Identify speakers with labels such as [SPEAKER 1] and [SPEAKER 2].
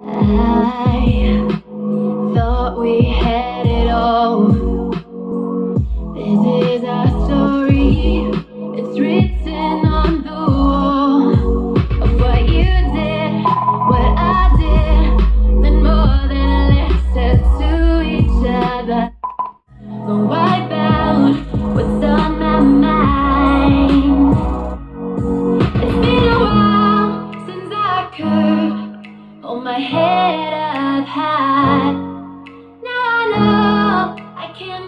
[SPEAKER 1] I thought we had it all. This is our story. It's written on the wall of what you did, what I did, meant more than letters to each other. So wipe out what's on my mind. It's been a while since I could hold my head up high. Now I know I can